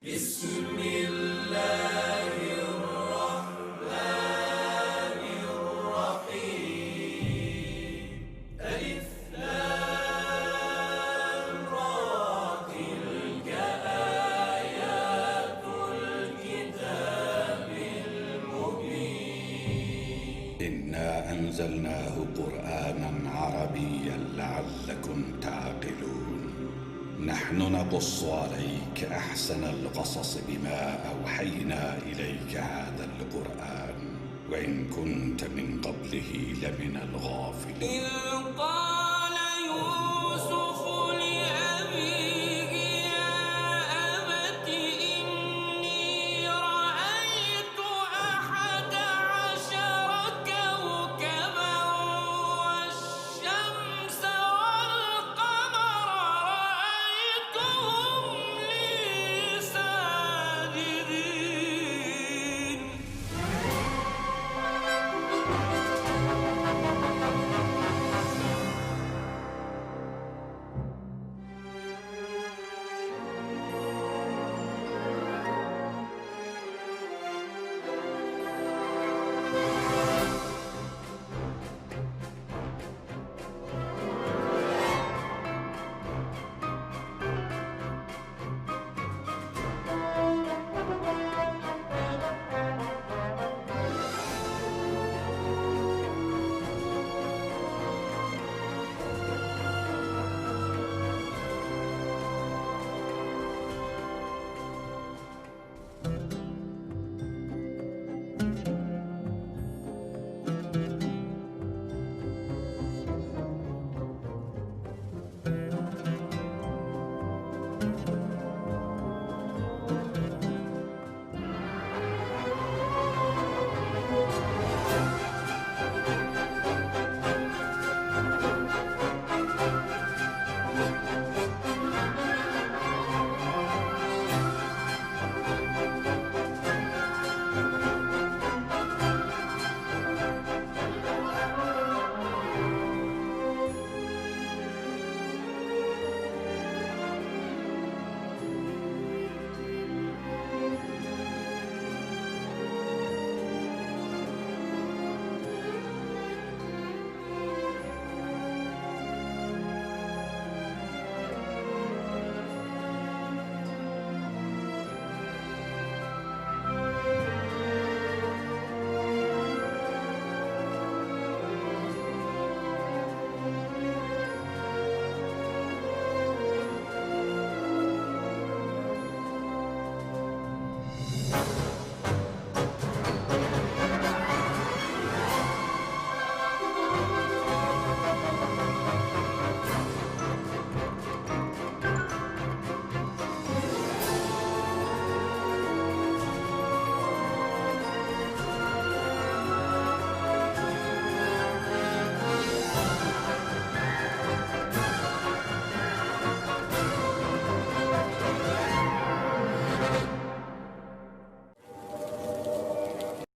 بسم الله الرحمن الرحيم ألف لام را تلك آيات الكتاب المبين إنا أنزلناه قرآنا عربيا لعلكم تعقلون نحن نقص عليك أحسن القصص بما أوحينا إليك هذا القرآن وإن كنت من قبله لمن الغافلين إذ قال يوسف لأبيه يا أبت إني رأيت 11 كوكبا والشمس والقمر رأيتهم لي ساجدين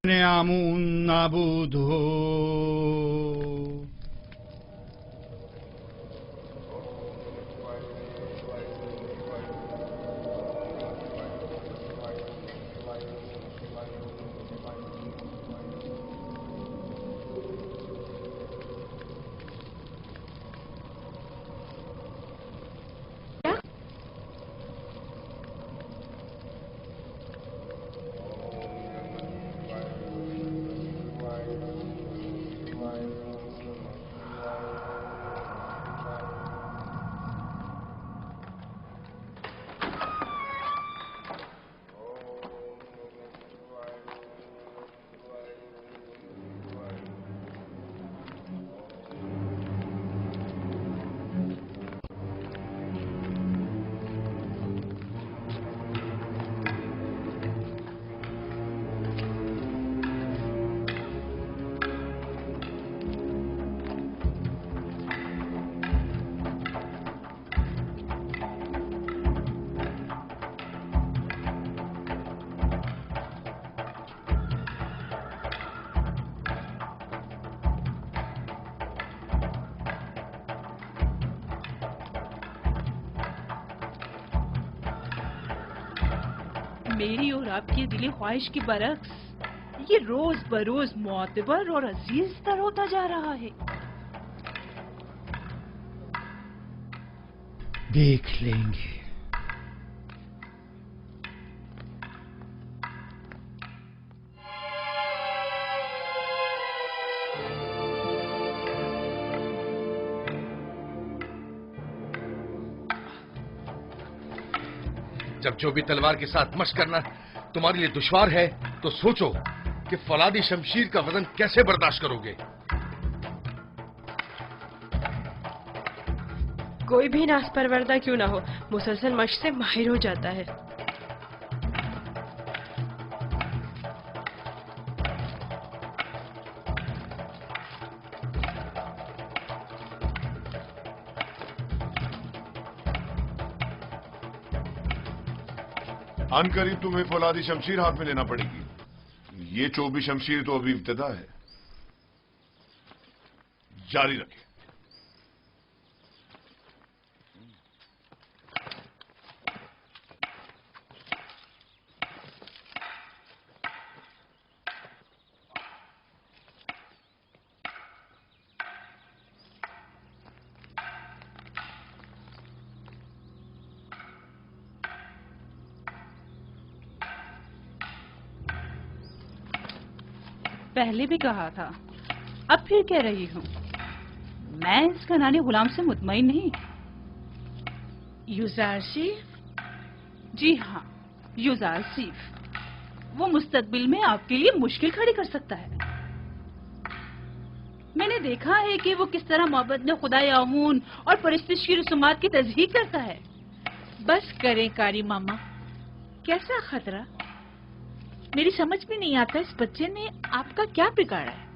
نعم نعبده میری اور آپ کی دلی خواہش کی برعکس یہ روز بروز معتبر اور عزیز تر ہوتا جا رہا ہے. دیکھ لیں گے. جب جو بھی تلوار کے ساتھ مشق کرنا تمہارے لیے دشوار ہے تو سوچو کہ فولادی شمشیر کا وزن کیسے برداشت کرو گے. کوئی بھی ناز پروردہ کیوں نہ ہو مسلسل مشق سے ماہر ہو جاتا ہے. ان قریب تمہیں فولادی شمشیر ہاتھ میں لینا پڑے گی. یہ چوبی شمشیر تو ابھی ابتدا ہے. جاری رکھیں. پہلے بھی کہا تھا اب پھر کہہ رہی ہوں میں اس کنانی غلام سے مطمئن نہیں. یوزارسیف؟ جی ہاں یوزارسیف. وہ مستقبل میں آپ کے لیے مشکل کھڑی کر سکتا ہے. میں نے دیکھا ہے کہ وہ کس طرح محبت میں خدا آمون اور پرستش کی رسومات کی تصدیق کرتا ہے. بس کریں کاری ماما. کیسا خطرہ؟ میری سمجھ میں نہیں آتا اس بچے نے آپ کا کیا بگاڑا ہے.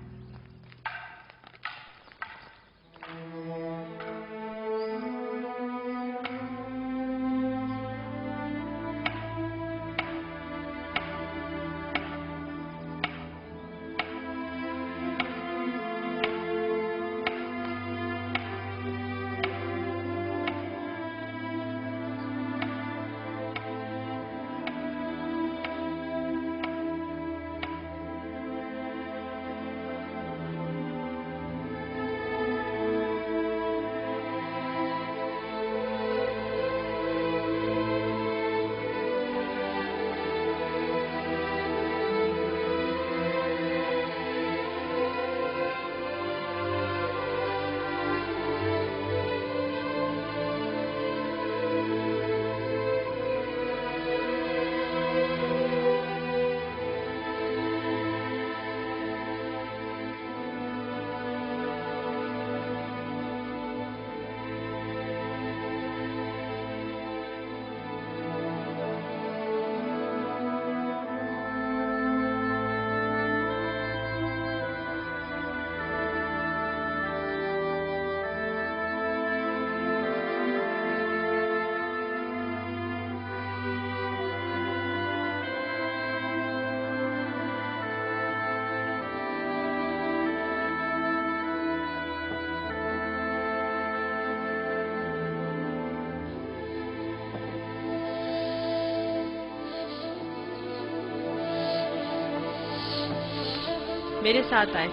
میرے ساتھ آئے.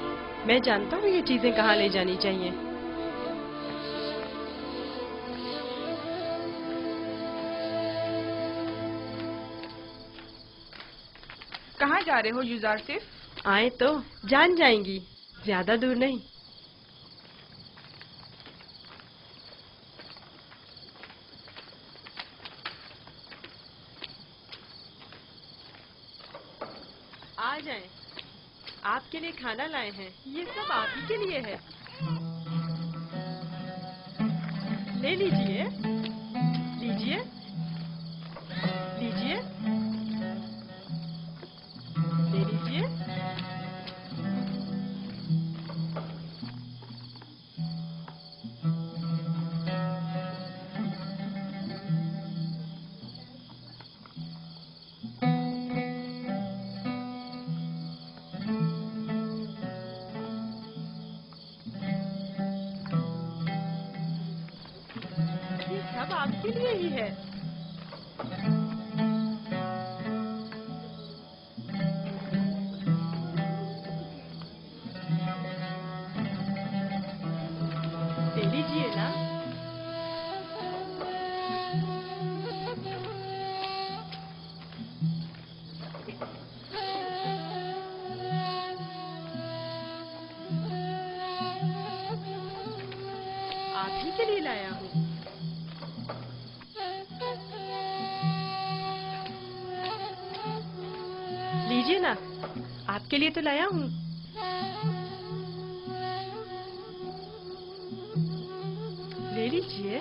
میں جانتا ہوں یہ چیزیں کہاں لے جانی چاہیے. کہاں جا رہے ہو یوزارسیف؟ آئے تو جان جائیں گی. زیادہ دور نہیں. آ جائیں. آپ کے لیے کھانا لائے ہیں. یہ سب آپ ہی کے لیے ہے. لے لیجئے. لیجئے لیجئے لے لیجئے. یہ سب آپ کے لیے ہی ہے. کے لیے لایا ہوں. لیجیے نا, آپ کے لیے تو لایا ہوں. لے لیجیے.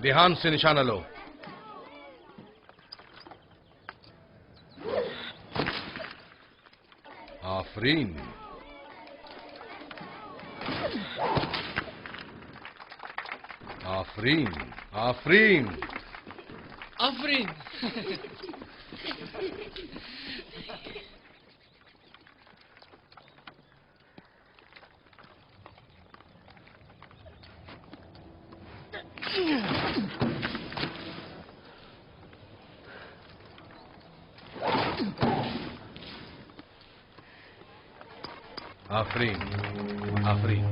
دھیان سے نشانہ لو. آفرین. آفرین. آفرین. آفرین. آفرین. آفرین.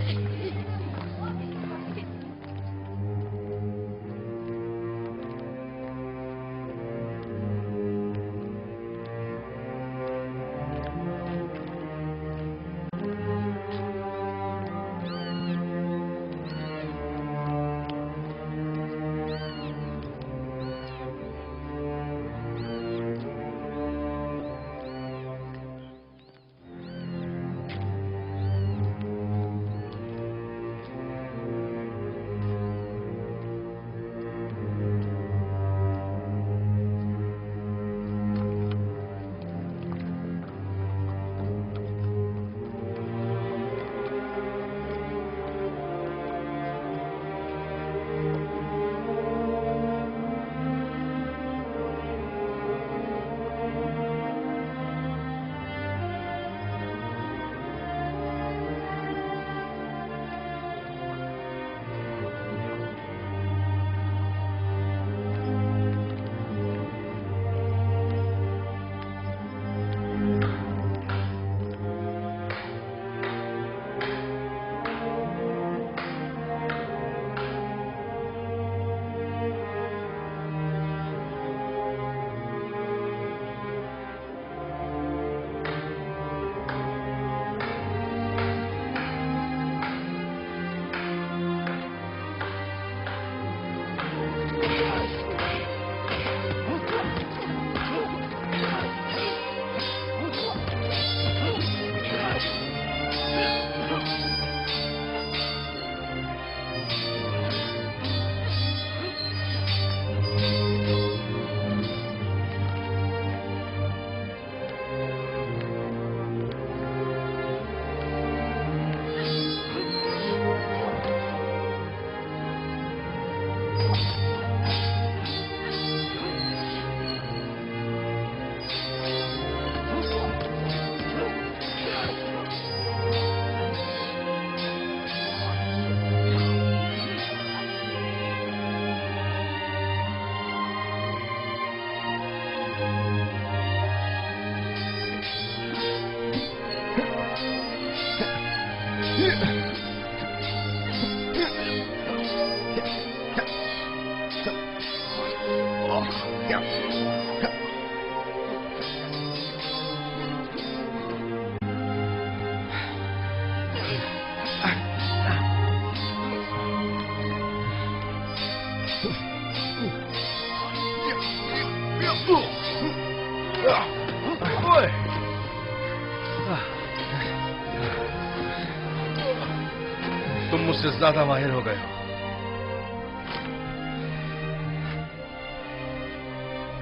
تم مجھ سے زیادہ ماہر ہو گئے ہو.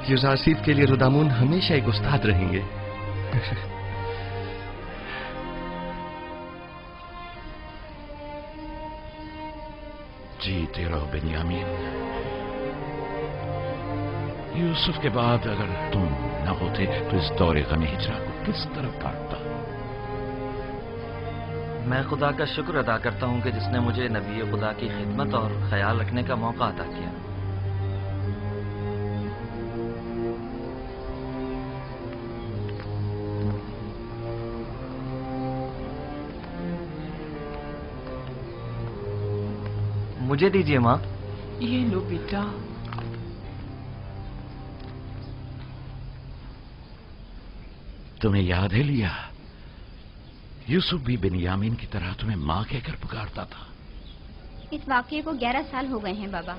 یوزارسیف کے لیے رودامون ہمیشہ ایک استاد رہیں گے. جیتے رہو بنیامین. یوسف کے بعد اگر تم نہ ہوتے تو اس دور غم ہجرا کو کس طرف کاٹتا؟ میں خدا کا شکر ادا کرتا ہوں کہ جس نے مجھے نبی خدا کی خدمت اور خیال رکھنے کا موقع عطا کیا. مجھے دیجیے ماں. یہ لو بیٹا. تمہیں یاد ہے لیا، یوسف بھی بنیامین کی طرح تمہیں ماں کہہ کر پکارتا تھا. اس واقعے کو 11 سال ہو گئے ہیں بابا،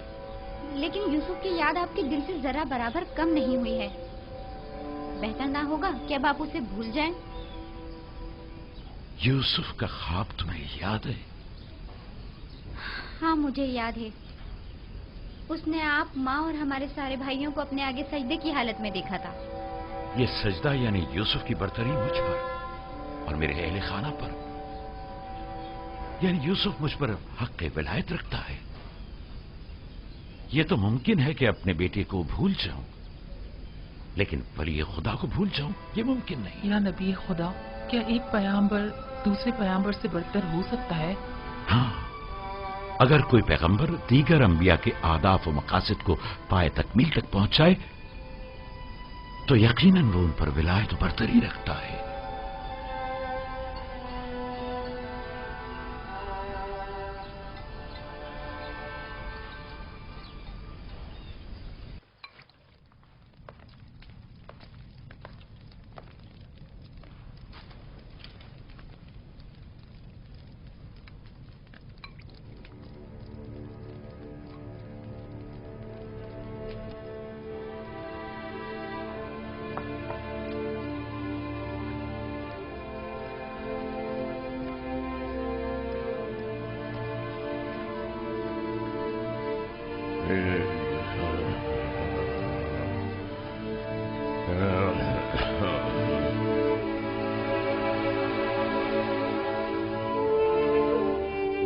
لیکن یوسف کی یاد آپ کے دل سے ذرا برابر کم نہیں ہوئی ہے. بہتر نہ ہوگا کہ اب آپ اسے بھول جائیں؟ یوسف کا خواب تمہیں یاد ہے؟ ہاں مجھے یاد ہے. اس نے آپ، ماں اور ہمارے سارے بھائیوں کو اپنے آگے سجدے کی حالت میں دیکھا تھا. یہ سجدہ یعنی یوسف کی برتری مجھ پر اور میرے اہل خانہ پر، یعنی یوسف مجھ پر حق ولایت رکھتا ہے. یہ تو ممکن ہے کہ اپنے بیٹے کو بھول جاؤں، لیکن ولی خدا کو بھول جاؤں یہ ممکن نہیں. یا نبی خدا، کیا ایک پیغمبر دوسرے پیغمبر سے بڑھتر ہو سکتا ہے؟ ہاں، اگر کوئی پیغمبر دیگر انبیاء کے اہداف و مقاصد کو پائے تکمیل تک پہنچائے تو یقیناً وہ ان پر ولایت و برتری رکھتا ہے.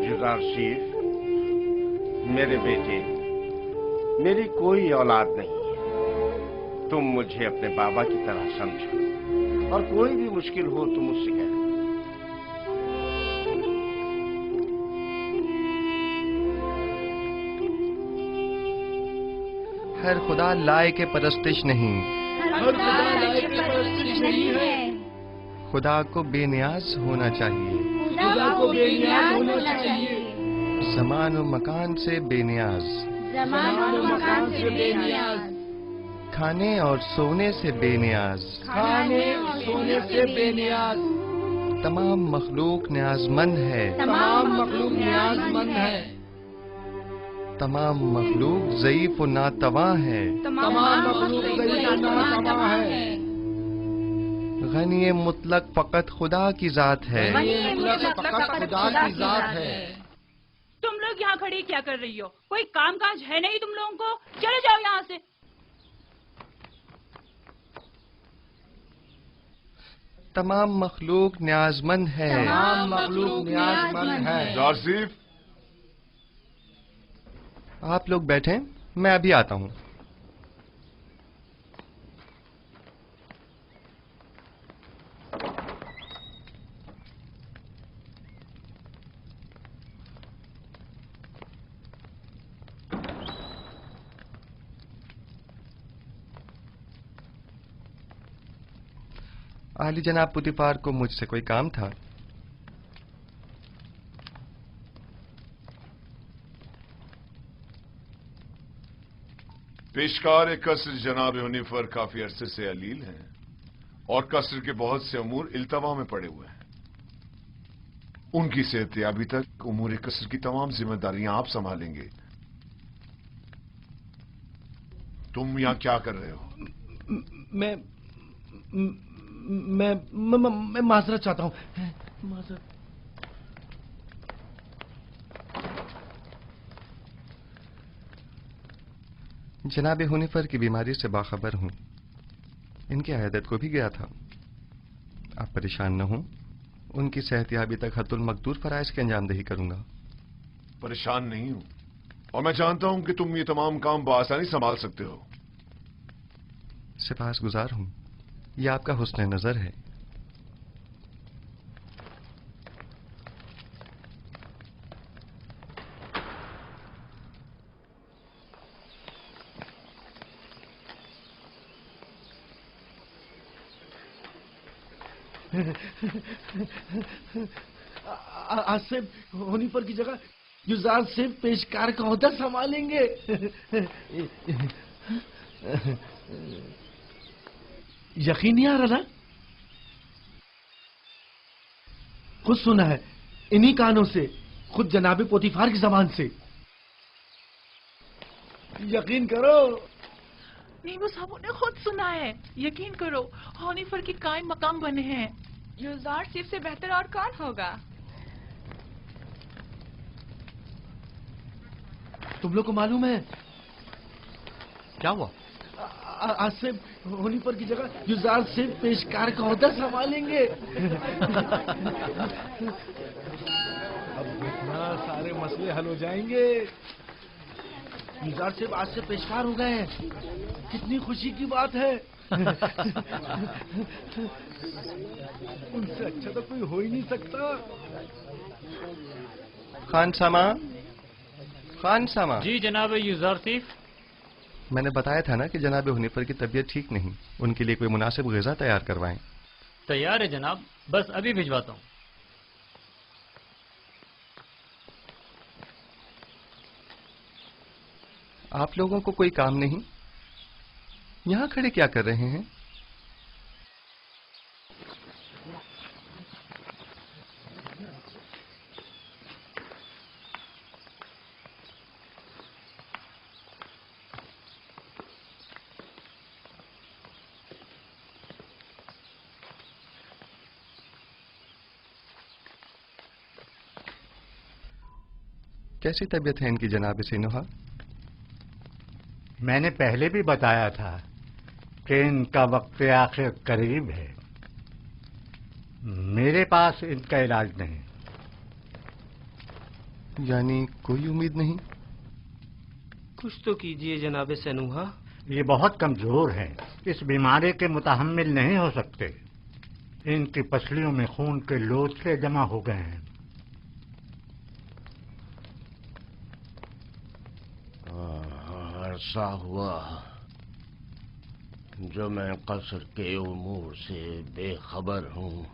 یوزارسیف، میرے بیٹے، میری کوئی اولاد نہیں ہے. تم مجھے اپنے بابا کی طرح سمجھو اور کوئی بھی مشکل ہو تو مجھ سے کہو. ہر خدا لائق پرستش نہیں، خدا کو بے نیاز ہونا چاہیے. زمان و مکان سے بے نیاز، کھانے اور سونے سے بے نیاز. تمام مخلوق نیاز مند ہے. تمام مخلوق ضعیف و ناتواں ہے. غنی مطلق فقط خدا کی ذات ہے. تم لوگ یہاں کھڑی کیا کر رہی ہو؟ کوئی کام کاج ہے نہیں تم لوگوں کو؟ چلے جاؤ یہاں سے. تمام مخلوق نیاز مند ہے. یوزارسیف، آپ لوگ بیٹھیں، میں ابھی آتا ہوں. عالی جناب پوتیفار کو مجھ سے کوئی کام تھا. پیشکار قصر جناب یونیفر کافی عرصے سے علیل ہیں اور قصر کے بہت سے امور التوا میں پڑے ہوئے ہیں. ان کی صحتیابی تک امور قصر کی تمام ذمہ داریاں آپ سنبھالیں گے. تم یہاں کیا کر رہے ہو؟ میں معذرت چاہتا ہوں. معذرت. जनाब हुनिफर की बीमारी से बाखबर हूँ। इनकी अयादत को भी गया था। आप परेशान न हों, उनकी सेहतयाबी तक हद्दुल मकदूर फराइज की अंजामदही करूंगा। परेशान नहीं हूं और मैं जानता हूं कि तुम ये तमाम काम बआसानी संभाल सकते हो। सिपासगुजार हूं, यह आपका हुस्न नजर है। आसिफ हुनिफर की जगह युजार से पेशकार का ओहदा संभालेंगे। यकीन नहीं आ रहा ना? खुद सुना है इन्हीं कानों से, खुद जनाबे पोतीफार की जबान से। यकीन करो। नहीं, वो साहब ने खुद सुना है। यकीन करो, हुनिफर के कायम मकाम बने हैं। युजार सिर्फ से बेहतर और कौन होगा? तुम लोग को मालूम है क्या हुआ? आसिफ हुनिफर की जगह युजार से पेशकार का ओहदा संभालेंगे। अब देखना सारे मसले हल हो जाएंगे। युजार से आज से पेशकार हो गए हैं, कितनी खुशी की बात है। उनसे अच्छा तो कोई हो ही नहीं सकता। खान सामा। जी जनाब युजारसिफ। मैंने बताया था ना कि जनाब हुनिफर की तबीयत ठीक नहीं, उनके लिए कोई मुनासिब ग़िज़ा तैयार करवाएं। तैयार है जनाब, बस अभी भिजवाता हूँ। आप लोगों को कोई काम नहीं? यहां खड़े क्या कर रहे हैं? कैसी तबीयत है इनकी जनाब सिनुहा? मैंने पहले भी बताया था कि इनका वक्त आखिर करीब है। मेरे पास इनका इलाज नहीं। यानी कोई उम्मीद नहीं? कुछ तो कीजिए जनाब सनुहा। ये बहुत कमजोर हैं, इस बीमारी के मुतहम्मिल नहीं हो सकते। इनकी पसलियों में खून के लोथड़े जमा हो गए हैं। अरसा हुआ जो मैं कसर के उमूर से बेखबर हूँ।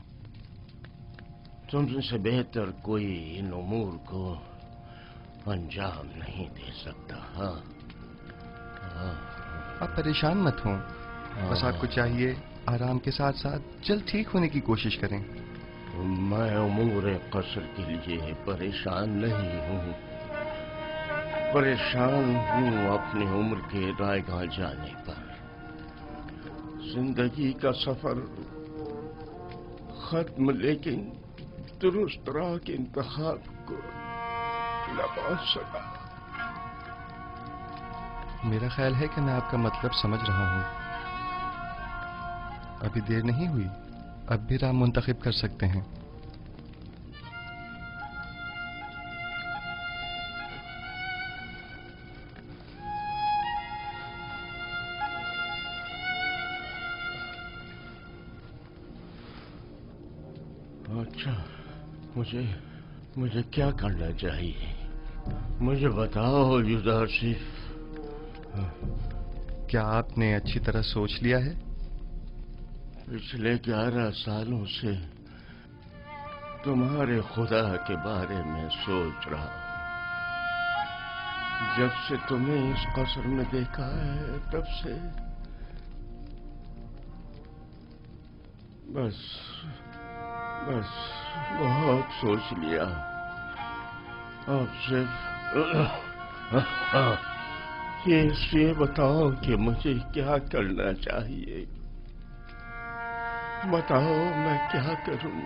तुमसे बेहतर कोई इन उमूर को अंजाम नहीं दे सकता। आप परेशान मत हों, बस आपको चाहिए आराम के साथ साथ जल्द ठीक होने की कोशिश करें। मैं उमूर कसर के लिए परेशान नहीं हूँ, परेशान हूँ अपनी उम्र के रायगां जाने पर। जिंदगी का सफर खत्म, लेकिन दुरुस्त राह के इंतखाब को न पहुंच सका। मेरा ख्याल है कि मैं आपका मतलब समझ रहा हूँ। अभी देर नहीं हुई, अब भी राह मुंतखब कर सकते हैं। अच्छा, मुझे क्या करना चाहिए? मुझे बताओ युजारसिफ। क्या आपने अच्छी तरह सोच लिया है? पिछले 11 सालों से तुम्हारे खुदा के बारे में सोच रहा हूं। जब से तुम्हें इस कसर में देखा है तब से बस बहुत सोच लिया। अब सिर्फ ये बताओ कि मुझे क्या करना चाहिए। बताओ मैं क्या करूं?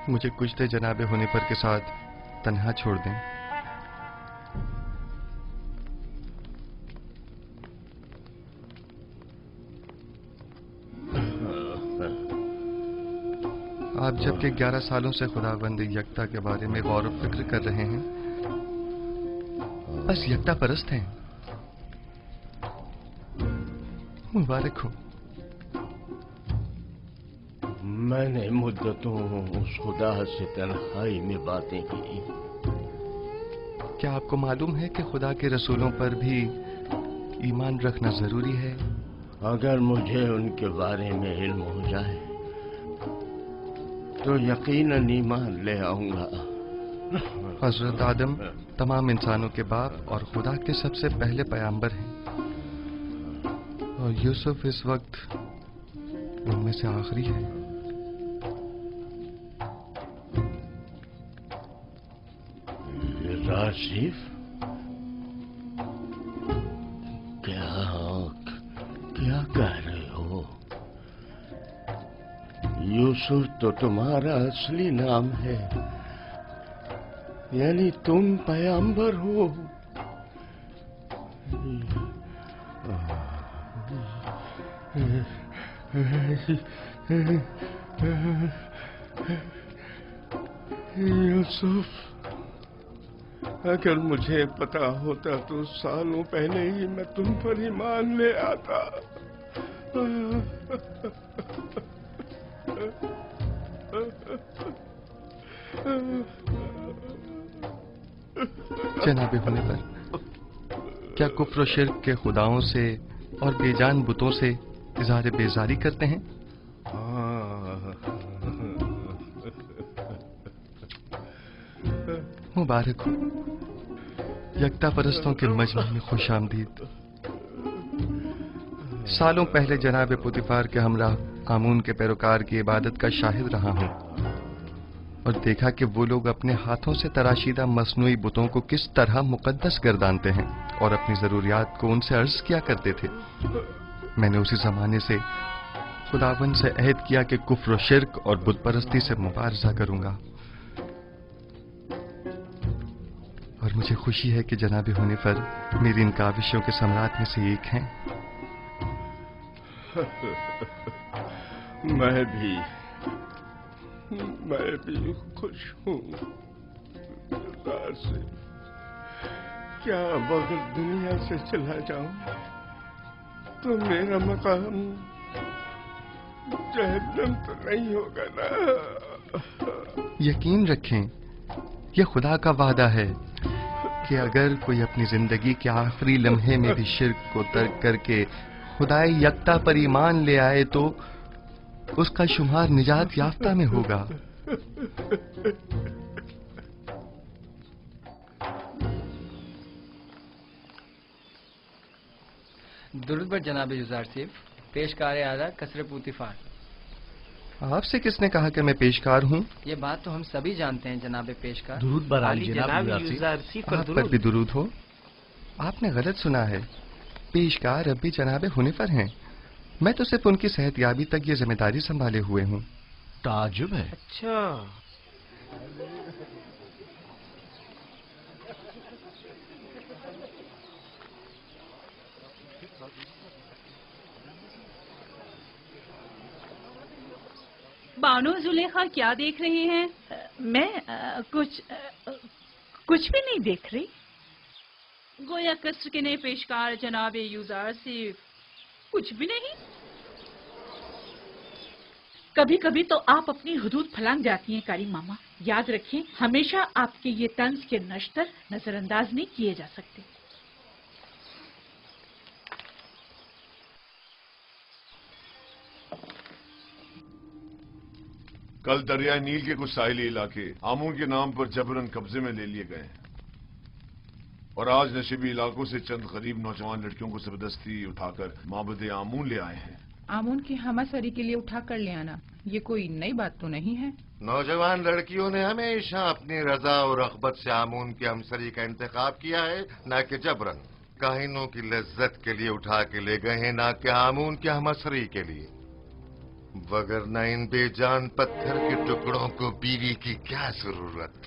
मुझे कुछ देर जनाब हुनिफर के साथ तन्हा छोड़ दें। آپ جب کہ 11 سالوں سے خداوند یکتا کے بارے میں غور و فکر کر رہے ہیں، بس یکتا پرست ہیں. مبارک ہو. میں نے مدتوں اس خدا سے تنہائی میں باتیں کی. کیا آپ کو معلوم ہے کہ خدا کے رسولوں پر بھی ایمان رکھنا ضروری ہے؟ اگر مجھے ان کے بارے میں علم ہو جائے تو یقیناً ایمان لے آؤں گا. حضرت آدم تمام انسانوں کے باپ اور خدا کے سب سے پہلے پیغمبر ہیں، اور یوسف اس وقت ان میں سے آخری ہے. آصف، کیا کہہ رہے ہو؟ یوسف تو تمہارا اصلی نام ہے، یعنی تم پیغمبر ہو. یوسف، اگر مجھے پتا ہوتا تو سالوں پہلے ہی میں تم پر ایمان لے آتا. جناب ہونے پر کیا کفر و شرک کے خداؤں سے اور بے جان بتوں سے اظہار بیزاری کرتے ہیں؟ مبارک ہو. یکتا پرستوں کے مجمع میں خوش آمدید. سالوں پہلے جناب پوتیفار کے ہمراہ آمون کے پیروکار کی عبادت کا شاہد رہا ہوں اور دیکھا کہ وہ لوگ اپنے ہاتھوں سے تراشیدہ مصنوعی بتوں کو کس طرح مقدس گردانتے ہیں اور اپنی ضروریات کو ان سے عرض کیا کرتے تھے. میں نے اسی زمانے سے خداوند سے عہد کیا کہ کفر و شرک اور بت پرستی سے مبارزہ کروں گا، اور مجھے خوشی ہے کہ جناب حنیفر میری ان کاوشوں کے ثمرات میں سے ایک ہیں. میں بھی خوش ہوں. کیا اگر دنیا سے چلا جاؤں تو میرا مقام جہنم تو نہیں ہوگا نا؟ یقین رکھیں، یہ خدا کا وعدہ ہے کہ اگر کوئی اپنی زندگی کے آخری لمحے میں بھی شرک کو ترک کر کے خدائے یکتا پر ایمان لے آئے تو اس کا شمار نجات یافتہ میں ہوگا. درود بر جناب یوزار صف، پیشکار اعلیٰ قصر پوتیفار. آپ سے کس نے کہا کہ میں پیشکار ہوں؟ یہ بات تو ہم سبھی جانتے ہیں جناب پیشکار. درود بر عالی جناب یوزار صف. آپ پر بھی درود ہو. آپ نے غلط سنا ہے، پیشکار اب بھی جناب حنیفر ہیں. میں تو صرف ان کی صحت یابی تک یہ ذمہ داری سنبھالے ہوئے ہوں. تعجب ہے. اچھا، بانو زلیخا کیا دیکھ رہے ہیں؟ میں کچھ بھی نہیں دیکھ رہی. گویا قصر کے نئے پیشکار جناب یوزار صف کچھ بھی نہیں. کبھی کبھی تو آپ اپنی حدود پھلانگ جاتی ہیں کاری ماما. یاد رکھیں، ہمیشہ آپ کے یہ طنز کے نشتر نظر انداز نہیں کیے جا سکتے. کل دریائے نیل کے کچھ ساحلی علاقے آمون کے نام پر جبرن قبضے میں لے لیے گئے ہیں، اور آج نشیبی علاقوں سے چند غریب نوجوان لڑکیوں کو زبردستی اٹھا کر معبد آمون لے آئے ہیں. آمون کی ہمہ سری کے لیے اٹھا کر لے آنا یہ کوئی نئی بات تو نہیں ہے. نوجوان لڑکیوں نے ہمیشہ اپنی رضا اور رغبت سے آمون کی ہمسری کا انتخاب کیا ہے، نہ کہ جبرن. کاہنوں کی لذت کے لیے اٹھا کے لے گئے ہیں، نہ کہ آمون کی ہمسری کے لیے. وگرنہ ان بے جان پتھر کے ٹکڑوں کو بیوی کی کیا ضرورت.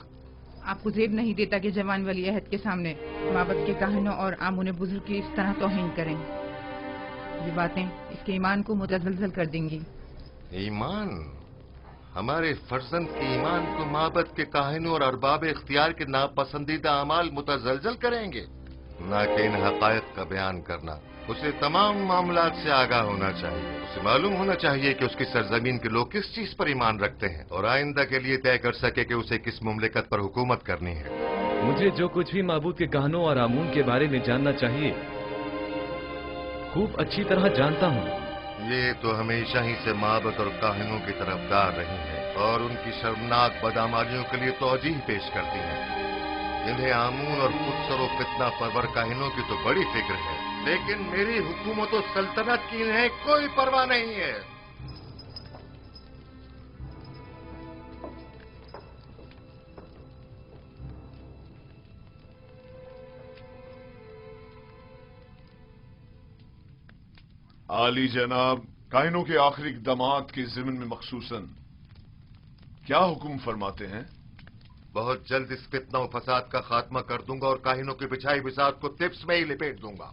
آپ کو زیب نہیں دیتا کہ جوان ولی عہد کے سامنے معبد کے کاہنوں اور آمون بزرگ کی اس طرح توہین کریں. یہ باتیں اس کے ایمان کو متزلزل کر دیں گی. ایمان؟ हमारे फर्जंद के ईमान को माबद के काहिनों और अरबाब इख्तियार के नापसंदीदा अमाल मुतजलजल करेंगे, न कि इन हकायक का बयान करना। उसे तमाम मामलात से आगाह होना चाहिए। उसे मालूम होना चाहिए कि उसकी सरजमीन के लोग किस चीज पर ईमान रखते हैं और आइंदा के लिए तय कर सके कि उसे किस मुमलिकत पर हुकूमत करनी है। मुझे जो कुछ भी माबूद के कहनों और आमून के बारे में जानना चाहिए खूब अच्छी तरह जानता हूँ। ये तो हमेशा ही से माबद और काहिनों की तरफदार रही है और उनकी शर्मनाक बदआमालियों के लिए तौजीह पेश करती है। इन्हें आमून और खुदसर व फितना परवर काहिनों की तो बड़ी फिक्र है, लेकिन मेरी हुकूमत और सल्तनत की इन्हें कोई परवाह नहीं है। आली जनाब, काहिनों के आखिरी इक़दामात के ज़िम्न में मखसूसन क्या हुक्म फरमाते हैं? बहुत जल्द इस फितना और फसाद का खात्मा कर दूंगा और काहिनों की बिछाई बिसात को तिप्स में ही लिपेट दूंगा।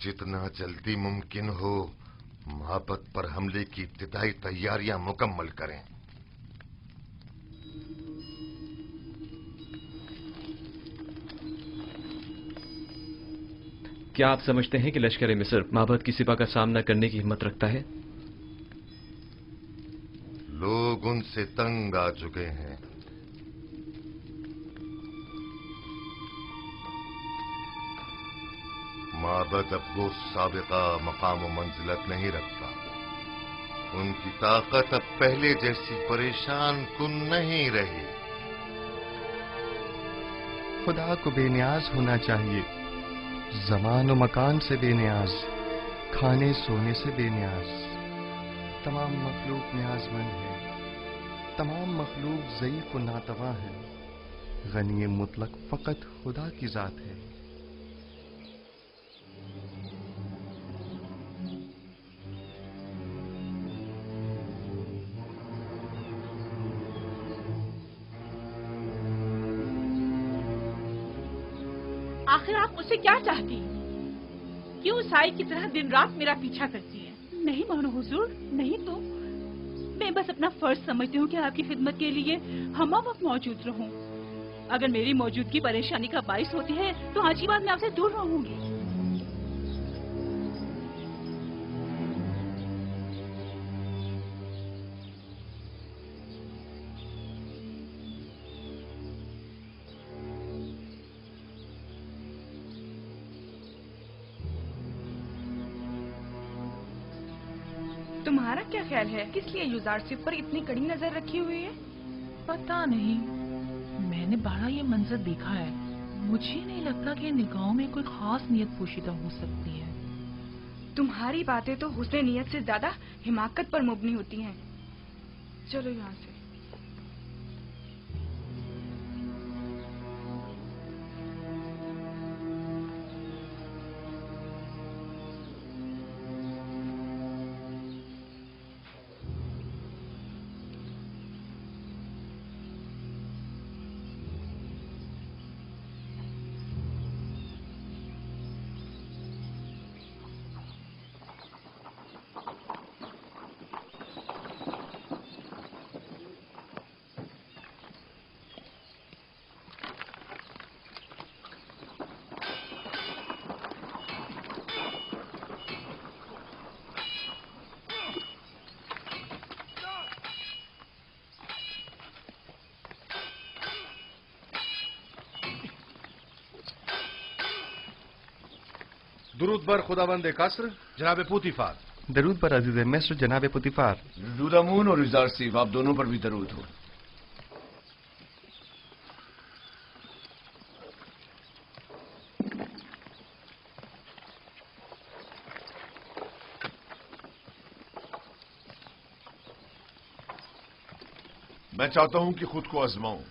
जितना जल्दी मुमकिन हो माबद पर हमले की इब्तिदाई तैयारियां मुकम्मल करें। क्या आप समझते हैं कि लश्कर मिस्र माबद की सिपा का सामना करने की हिम्मत रखता है? लोग उनसे तंग आ चुके हैं। माबद अब वो साबिका मकाम व मंजिलत नहीं रखता। उनकी ताकत अब पहले जैसी परेशान कुन नहीं रही। खुदा को बेनियाज होना चाहिए, ज़मान व मकान से बेनियाज, खाने सोने से बेनियाज। तमाम मखलूक न्याजमंद है, तमाम मखलूक ज़ईफ़ व नातवा है। गनी मुतलक फ़कत खुदा की ज़ात है। आखिर आप मुझसे क्या चाहती हैं? क्यों साई की तरह दिन रात मेरा पीछा करती हैं? नहीं मानो हुजूर, नहीं तो मैं बस अपना फर्ज समझती हूँ कि आपकी खिदमत के लिए हम वक्त मौजूद रहूं। अगर मेरी मौजूदगी परेशानी का बाइस होती है तो आज की बात मैं आपसे दूर रहूंगी। तुम्हारा क्या ख्याल है, किस लिए युजारसिफ पर इतनी कड़ी नजर रखी हुई है? पता नहीं, मैंने बड़ा ये मंजर देखा है। मुझे नहीं लगता कि निगाहों में कोई खास नियत पोशीदा हो सकती है। तुम्हारी बातें तो हुस्न नियत से ज्यादा हिमाकत पर मुबनी होती हैं। चलो यहाँ से। दुरूद बर खुदाबंद कासर जनाब पुतीफार। दरूद पर अजीज मिस्र जनाब पुतीफार। दुरूद और युजारसिफ, आप दोनों पर भी दरूद हो। मैं चाहता हूं कि खुद को आजमाऊं।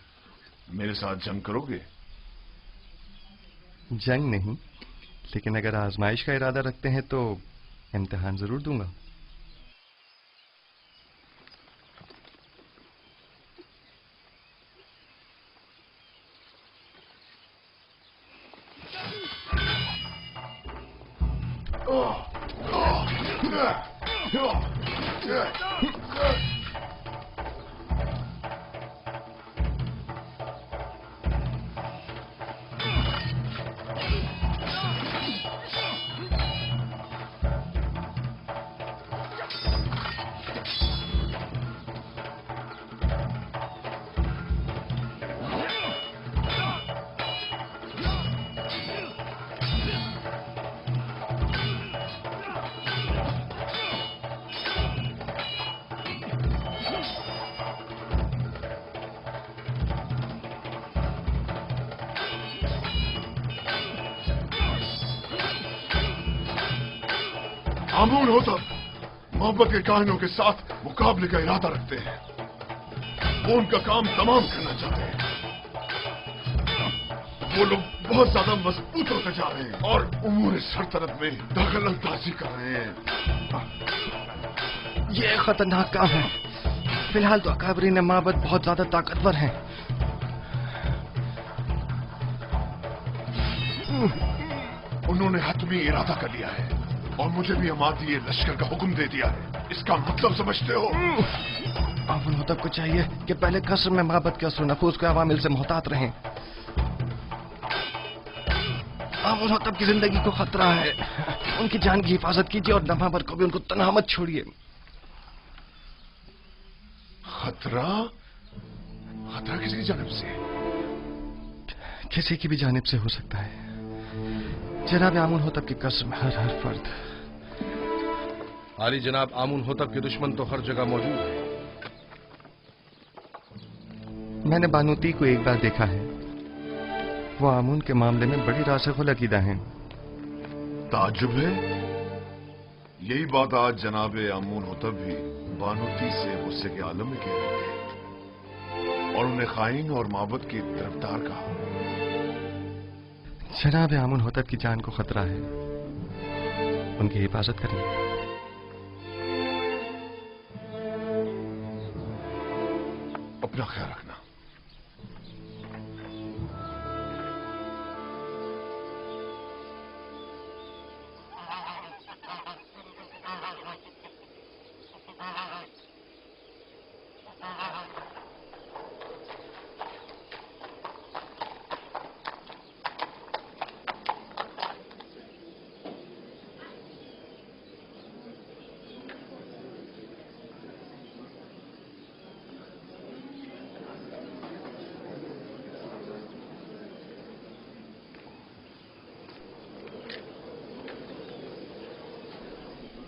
मेरे साथ जंग करोगे? जंग नहीं, लेकिन अगर आजमाइश का इरादा रखते हैं तो इम्तिहान जरूर दूंगा। आमून होतब मोहब्बत के काहिनों के साथ मुकाबले का इरादा रखते हैं। वो उनका काम तमाम करना चाहते हैं। वो लोग बहुत ज्यादा मजबूत होते जा रहे हैं और उमूर सरतरत में दखल अंदाजी कर रहे हैं। ये खतरनाक काम है। फिलहाल तो अकाबरीन माबद बहुत ज्यादा ताकतवर हैं। उन्होंने हतमी इरादा कर लिया है और मुझे भी हमारी लश्कर का हुक्म दे दिया है। इसका मतलब समझते हो? आमुन होतब को चाहिए कि पहले कसर में माबद के असर नफूस के अवामिल से मोहतात रहें। आमुन होतब की जिंदगी को खतरा है। उनकी जान की हिफाजत कीजिए और नमाबर को भी उनको तन्हा मत छोड़िए। खतरा? खतरा किसकी जानिब से? किसी की भी जानिब से हो सकता है। जनाब आमुन होतब की कसम हर फर्द। आली जनाब, आमुन होतब के दुश्मन तो हर जगह मौजूद है। मैंने बानूती को एक बार देखा है। वो आमुन के मामले में बड़ी रासिख़ुल अक़ीदा हैं। ताज्जुब है। यही बात आज जनाब आमून होतब भी बानूती से गुस्से के आलम में कह रहे थे और उन्हें खाइन और माबद की तरफदार कहा। जनाब आमुन होतब की जान को खतरा है। उनकी हिफाजत करिए। अपना ख्याल रखना।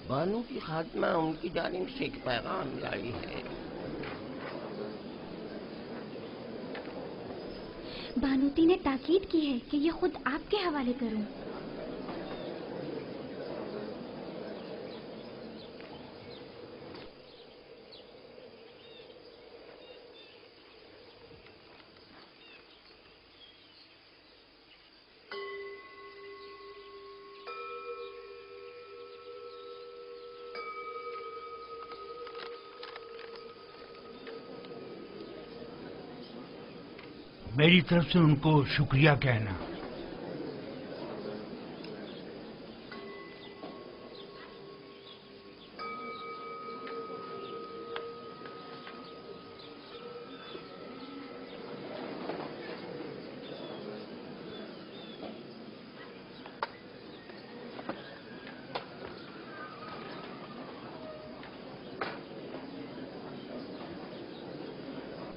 बानू की खात्मा उनकी जानिब से एक पैगाम लाई है। बानूती ने ताकीद की है कि ये खुद आपके हवाले करूं। मेरी तरफ से उनको शुक्रिया कहना।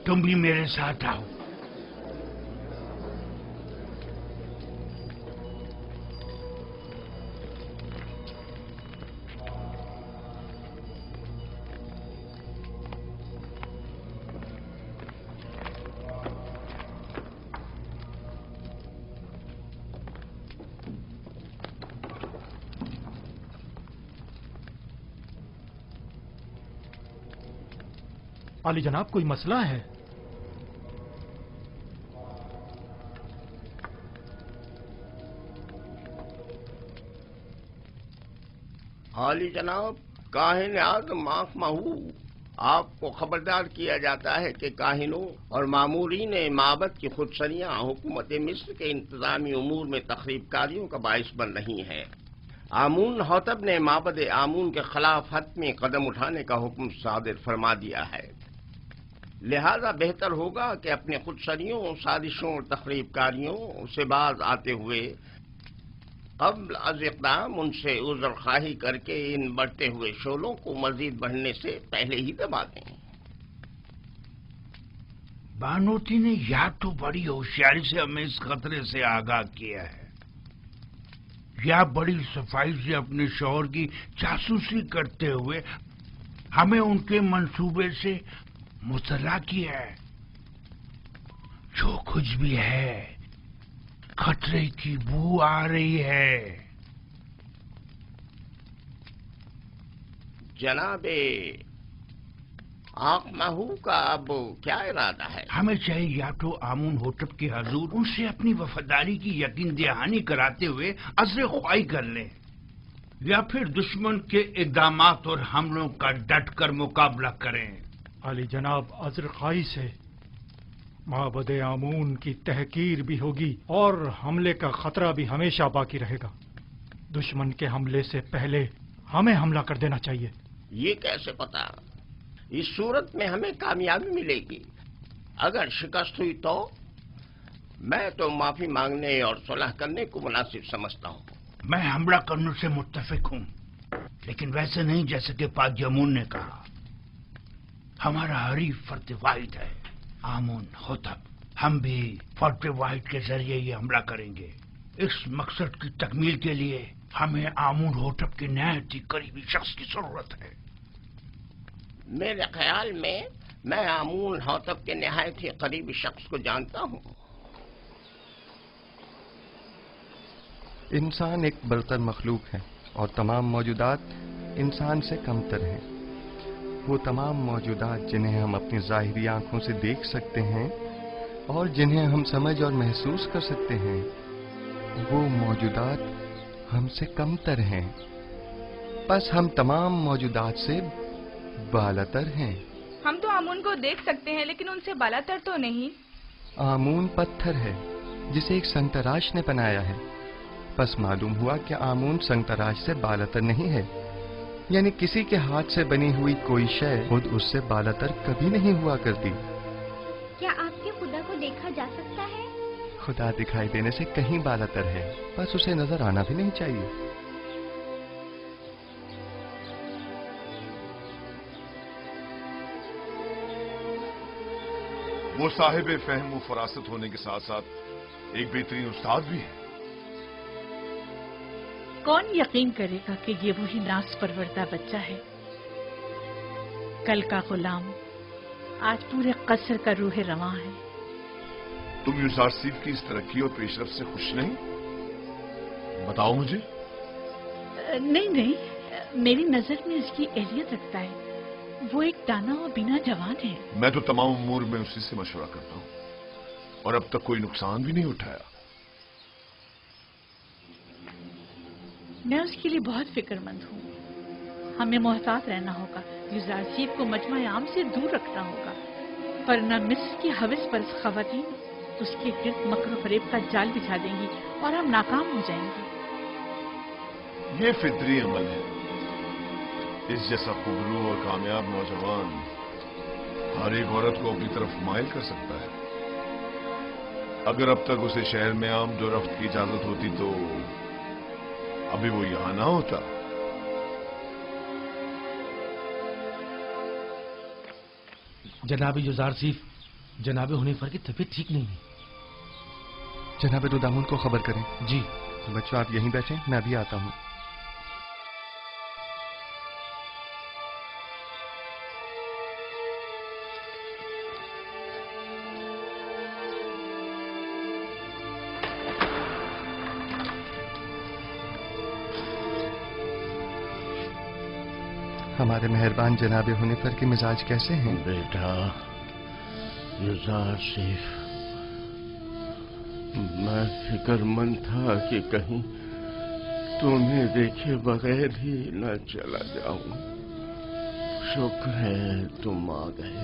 तुम भी मेरे साथ आओ। आली जनाब, कोई मसला है? आली जनाब, काहिन आज़म आँख महू, आपको खबरदार किया जाता है कि काहिनों और मामूरीन माबद की खुदसरियाँ हुकूमत मिस्र के इंतजामी उमूर में तखरीबकारियों का बाइस बन रही हैं। आमून होतब ने माबद आमून के खिलाफ हतमी कदम उठाने का हुक्म सादिर फरमा दिया है। लिहाजा बेहतर होगा कि अपने खुदसरियों, साजिशों और तखरीबकारियों से बाज आते हुए क़ब्ल अज़ इक़दाम उनसे उज़्र ख़्वाही करके इन बढ़ते हुए शोलों को मज़ीद बढ़ने से पहले ही दबा दें। बानूती ने या तो बड़ी होशियारी से हमें इस खतरे से आगाह किया है, या बड़ी सफाई से अपने शौहर की जासूसी करते हुए हमें उनके मंसूबे से मुतला किया है। जो कुछ भी है, खतरे की बू आ रही है। जनाबे आँख महू का अब क्या इरादा है? हमें चाहिए या तो आमून होटब के हजूर उनसे अपनी वफादारी की यकीन दहानी कराते हुए अज़्र ख्वाही कर लें, या फिर दुश्मन के इक़दामात और हमलों का डट कर मुकाबला करें। अली जनाब, अज़्र ख्वाही से माबद आमून की तहकीर भी होगी और हमले का खतरा भी हमेशा बाकी रहेगा। दुश्मन के हमले से पहले हमें हमला कर देना चाहिए। ये कैसे पता? इस सूरत में हमें कामयाबी मिलेगी। अगर शिकस्त हुई तो मैं तो माफी मांगने और सुलह करने को मुनासिब समझता हूँ। मैं हमला करने से मुत्तफिक हूँ, लेकिन वैसे नहीं जैसे कि पाक जमून ने कहा। हमारा हरीफ फर्द वाहिद है आमून होतब। हम भी फर्द वाहिद के जरिए ये हमला करेंगे। इस मकसद की तकमील के लिए हमें आमून होतब के नहायत ही करीबी शख्स की जरूरत है। मेरे ख्याल में मैं आमून होतब के नहायत ही करीबी शख्स को जानता हूँ। इंसान एक बरतर मखलूक है और तमाम मौजूदात इंसान से कमतर हैं। वो तमाम मौजूदात जिन्हें हम अपनी ज़ाहिरी आंखों से देख सकते हैं और जिन्हें हम समझ और महसूस कर सकते हैं, वो मौजूदात हमसे कमतर हैं। बस हम तमाम मौजूदात से बालातर हैं। हम तो आमून को देख सकते हैं, लेकिन उनसे बालातर तो नहीं। आमून पत्थर है जिसे एक संतराश ने बनाया है। बस मालूम हुआ कि आमून संतराश से बालातर नहीं है, यानी किसी के हाथ से बनी हुई कोई शय खुद उससे बालातर कभी नहीं हुआ करती। क्या आपके खुदा को देखा जा सकता है? खुदा दिखाई देने से कहीं बालातर है, बस उसे नजर आना भी नहीं चाहिए। वो साहिब फहम व फरासत होने के साथ साथ एक बेहतरीन उस्ताद भी है। कौन यकीन करेगा कि ये वही नास परवरदा बच्चा है? कल का गुलाम आज पूरे कसर का रूह रवां है। तुम यूजारसीफ की इस तरक्की और पेशरफ से खुश नहीं? बताओ मुझे। नहीं नहीं, मेरी नजर में इसकी एहलियत रखता है। वो एक दाना और बिना जवान है। मैं तो तमाम उमूर में उसी से मशवरा करता हूँ और अब तक कोई नुकसान भी नहीं उठाया। मैं उसके लिए बहुत फिक्रमंद हूँ। हमें मोहतात रहना होगा। यूजारसीफ को मजमा आम से दूर रखना होगा, वरना मिस्र की हविस पर खवातीन उसके गिर्द मकर फरेब का जाल बिछा देंगी और हम नाकाम हो जाएंगे। ये फितरी अमल है। इस जैसा खुबरू और कामयाब नौजवान हर एक औरत को अपनी तरफ माइल कर सकता है। अगर अब तक उसे शहर में आमद और रफ्त की इजाजत होती तो अभी वो यहां ना होता। जनाब यूजारसीफ, जनाब हुनीफर की तबीयत ठीक नहीं है। जनाब रुदामुन को खबर करें। जी। बच्चों आप यहीं बैठें, मैं अभी आता हूँ। हमारे मेहरबान जनाब हुनीफर के मिजाज कैसे हैं? बेटा यूजारसीफ, मैं फिक्रमंद था कि कहीं तुम्हें देखे बगैर ही न चला जाऊं। शुक्र है तुम आ गए।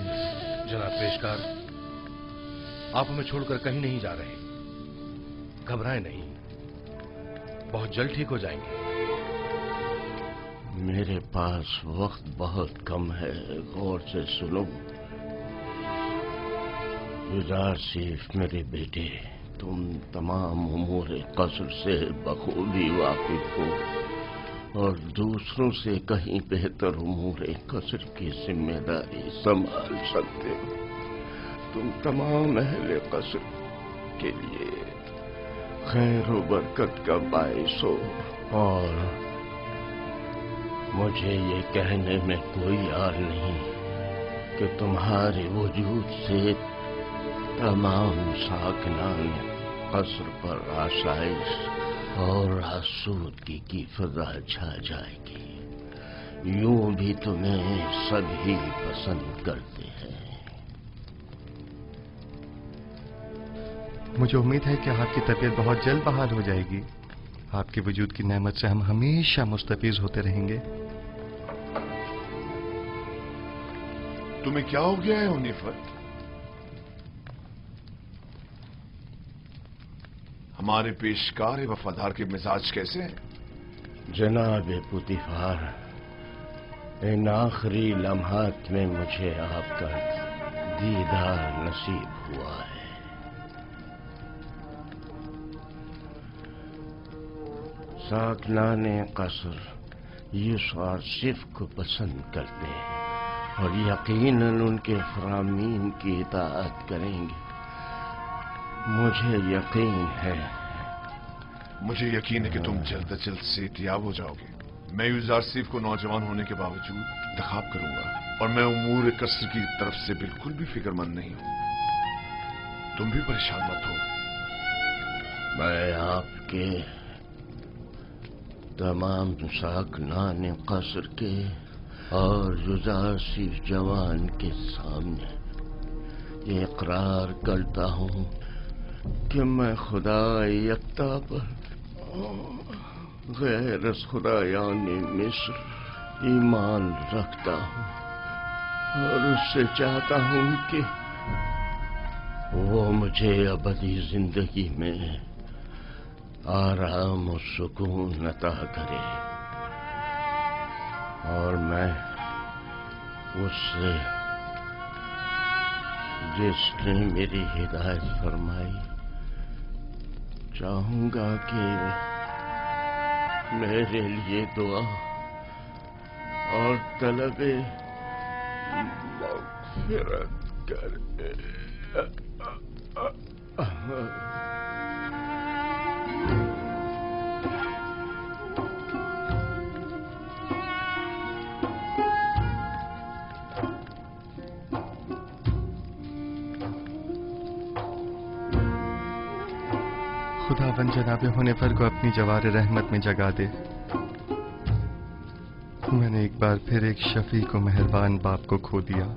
जनाब पेशकार, आप हमें छोड़कर कहीं नहीं जा रहे। घबराएं नहीं, बहुत जल्द ठीक हो जाएंगे। मेरे पास वक्त बहुत कम है, गौर से सुनो। यूजारसीफ मेरे बेटे, तुम तमाम उमूर कसर से बखूबी वाकिफ हो और दूसरों से कहीं बेहतर उमूर कसर की जिम्मेदारी संभाल सकते हो। तुम तमाम अहले कसर के लिए खैर व बरकत का बाइस हो और मुझे ये कहने में कोई यार नहीं कि तुम्हारे वजूद से तमाम साकिनान कसर पर आसाइश और आसूदगी की फिजा छा जाएगी। यूं भी तुम्हें सभी पसंद करते हैं। मुझे उम्मीद है कि आपकी तबीयत बहुत जल्द बहाल हो जाएगी। आपके वजूद की नेमत से हम हमेशा मुस्तफीज होते रहेंगे। तुम्हें क्या हो गया है हुनीफर? हमारे पेशकार वफादार के मिजाज कैसे हैं? जनाब पुतिफार, इन आखिरी लम्हात में मुझे आपका दीदार नसीब हुआ है। साकनाने कसर यूसुफ को पसंद करते हैं और यकीनन उनके फरामीन की इताअत करेंगे। मुझे यकीन है कि तुम जल्द से जल्द सेहतियाब हो जाओगे। मैं यूसुफ को नौजवान होने के बावजूद इंतखाब करूंगा और मैं उमूर कसर की तरफ से बिल्कुल भी फिक्रमंद नहीं हूं। तुम भी परेशान मत हो। मैं आपके तमाम साकनान कसर के और यूसुफ जवान के सामने ये इकरार करता हूं कि मैं खुदा यकता पर गैर खुदायानी मिस्र ईमान रखता हूं और उससे चाहता हूं कि वो मुझे अबदी जिंदगी में आराम और सुकून अता करे और मैं उससे जिसने मेरी हिदायत फरमाई चाहूंगा कि मेरे लिए दुआ और तलबे मग़फ़िरत करे। खुदावंद जनाब हुनीफर को अपनी जवार रहमत में जगा दे। मैंने एक बार फिर एक शफीक और मेहरबान बाप को खो दिया।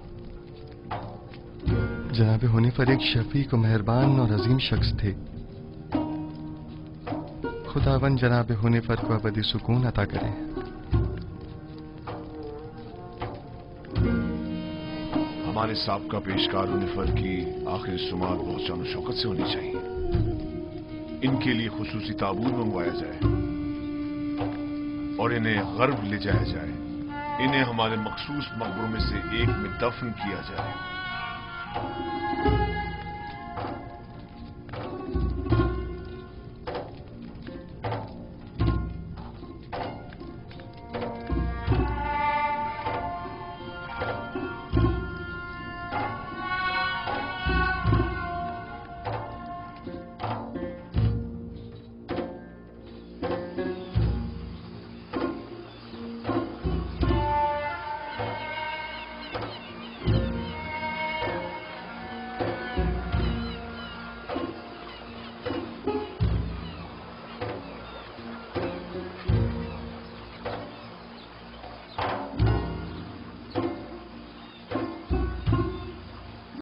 जनाब हुनीफर एक शफीक और मेहरबान और अजीम शख्स थे। खुदावंद जनाब हुनीफर को अबदी सुकून अता करे। हमारे साबका पेशकार हुनीफर की आखिरी सुमात बहुत शान शौकत से होनी चाहिए। इनके लिए खुसूसी ताबूत मंगवाया जाए और इन्हें गर्व ले जाया जाए। इन्हें हमारे मखसूस मकबरों में से एक में दफन किया जाए।